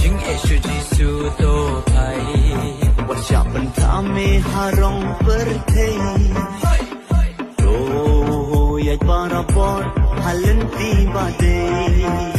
jing eshu jisu to thai washa pan thame harong perthei ro yai parapor halanti bade